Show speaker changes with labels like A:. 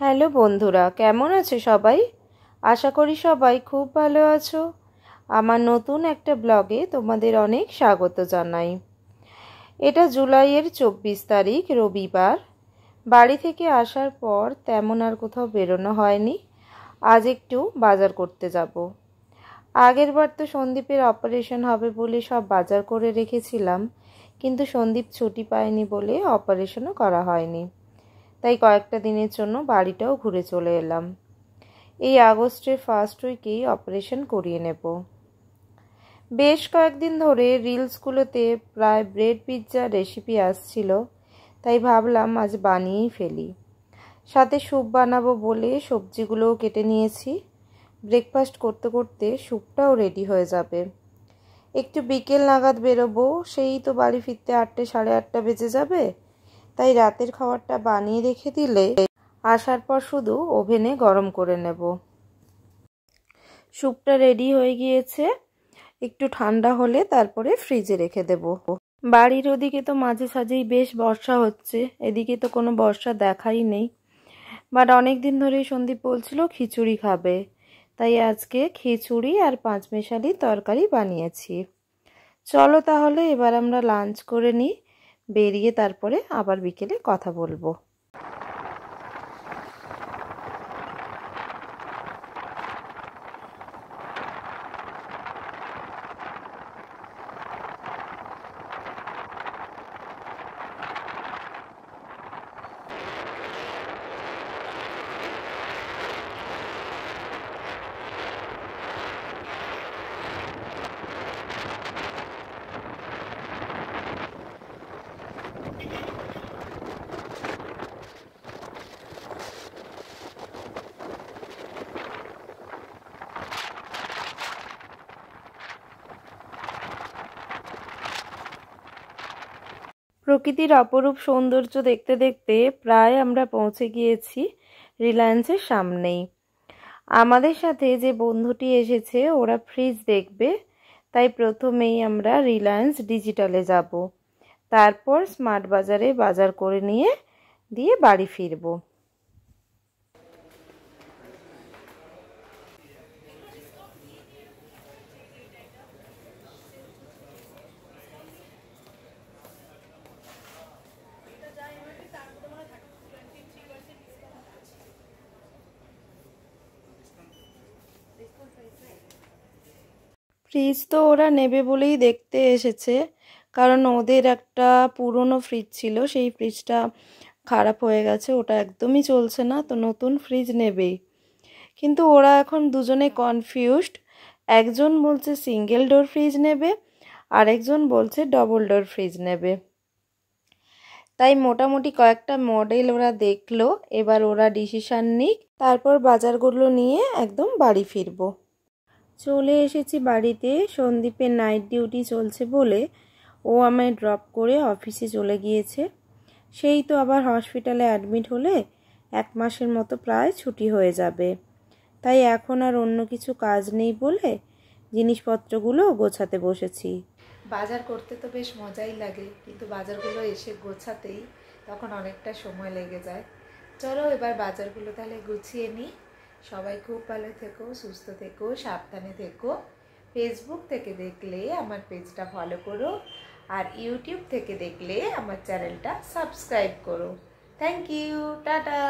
A: Hello বন্ধুরা, কেমন আছো সবাই? আশা করি সবাই খুব ভালো আছো। আমার নতুন একটা ব্লগে তোমাদের অনেক স্বাগত জানাই। এটা জুলাইয়ের 24 তারিখ, রবিবার। বাড়ি থেকে আসার পর তেমন আর কোথাও বেরোনো হয়নি। আজ একটু বাজার করতে যাব। আগের বার তো সন্দীপের অপারেশন হবে বলে সব বাজার করে রেখেছিলাম, কিন্তু সন্দীপ ছুটি পায়নি বলে অপারেশনও করা হয়নি। তাই কয়েকটা দিনের জন্য বাড়িটাও ঘুরে চলে এলাম। এই আগস্টের ফার্স্ট উইকেই অপারেশন করিয়ে নেব। বেশ কয়েকদিন ধরে রিলসগুলোতে প্রায় ব্রেড পিৎজা রেসিপি আসছিল, তাই ভাবলাম আজ বানিয়েই ফেলি। সাথে স্যুপ বানাবো বলে সবজিগুলোও কেটে নিয়েছি। ব্রেকফাস্ট করতে করতে স্যুপটাও রেডি হয়ে যাবে। একটু বিকেল নাগাদ বেরোবো, সেই তো বাড়ি ফিরতে 8টে সাড়ে 8টা বেজে যাবে। তাই রাতের খাবারটা বানিয়ে রেখে দিলে আসার পর শুধু ওভেনে গরম করে নেব। স্যুপটা রেডি হয়ে গিয়েছে, একটু ঠান্ডা হলে তারপরে ফ্রিজে রেখে দেব। বাড়ির ওদিকে তো মাঝে সাঝেই বেশ বর্ষা হচ্ছে, এদিকে তো কোনো বর্ষা দেখাই নেই। বাট অনেক দিন ধরেই সন্দীপ বলছিল খিচুড়ি খাবে, তাই আজকে খিচুড়ি আর পাঁচমেশালি তরকারি বানিয়েছি। চলো তাহলে এবার আমরা লাঞ্চ করে নিই, বেরিয়ে তারপরে আবার বিকেলে কথা বলবো। প্রকৃতির অপরূপ সৌন্দর্য দেখতে দেখতে প্রায় আমরা পৌঁছে গিয়েছি রিলায়েন্সের সামনেই। আমাদের সাথে যে বন্ধুটি এসেছে ওরা ফ্রিজ দেখবে, তাই প্রথমেই আমরা রিলায়েন্স ডিজিটালে যাব, তারপর স্মার্ট বাজারে বাজার করে দিয়ে বাড়ি ফিরব। ফ্রিজ তো ওরা নেবে বলেই দেখতে এসেছে, কারণ ওদের একটা পুরনো ফ্রিজ ছিল, সেই ফ্রিজটা খারাপ হয়ে গেছে, ওটা একদমই চলছে না, তো নতুন ফ্রিজ নেবেই। কিন্তু ওরা এখন দুজনে কনফিউজড। একজন বলছে সিঙ্গেল ডোর ফ্রিজ নেবে, আর একজন বলছে ডবল ডোর ফ্রিজ নেবে। তাই মোটামুটি কয়েকটা মডেল ওরা দেখলো, এবার ওরা ডিসিশান নিক, তারপর বাজারগুলো নিয়ে একদম বাড়ি ফিরবো। চলে এসেছি বাড়িতে। সন্দীপের নাইট ডিউটি চলছে বলে ও আমায় ড্রপ করে অফিসে চলে গিয়েছে। সেই তো আবার হসপিটালে অ্যাডমিট হলে 1 মাসের মতো প্রায় ছুটি হয়ে যাবে। তাই এখন আর অন্য কিছু কাজ নেই বলে জিনিসপত্রগুলো গোছাতে বসেছি। বাজার করতে তো বেশ মজাই লাগে, কিন্তু বাজারগুলো এসে গোছাতেই তখন অনেকটা সময় লেগে যায়। চলো এবার বাজারগুলো তাহলে গুছিয়ে নিই। সবাই খুব ভালো থেকো, সুস্থ থেকো, সাবধানে থেকো। ফেসবুক থেকে দেখলে আমার পেজটা ফলো করো, আর ইউটিউব থেকে দেখলে আমার চ্যানেলটা সাবস্ক্রাইব করো। Thank you, tata.